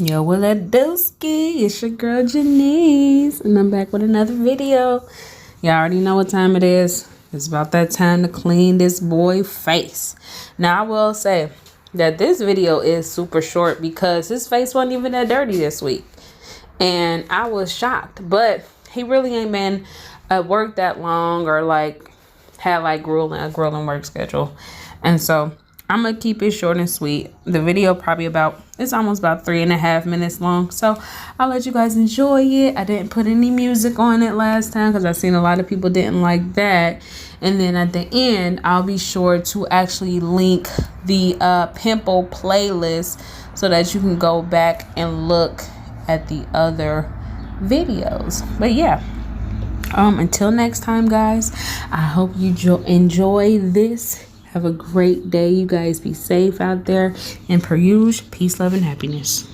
Yo, what a dooski. It's your girl Janiece, and I'm back with another video. Y'all already know what time it is. It's about that time to clean this boy face. Now I will say that this video is super short because his face wasn't even that dirty this week, and I was shocked. But he really ain't been at work that long, or like had like grueling work schedule, and so I'm gonna keep it short and sweet. The video probably it's almost about 3.5 minutes long, so I'll let you guys enjoy it. I didn't put any music on it last time because I've seen a lot of people didn't like that. And then at the end, I'll be sure to actually link the pimple playlist so that you can go back and look at the other videos. But yeah, until next time, guys, I hope you enjoy this. Have a great day. You guys be safe out there. And per usual, peace, love, and happiness.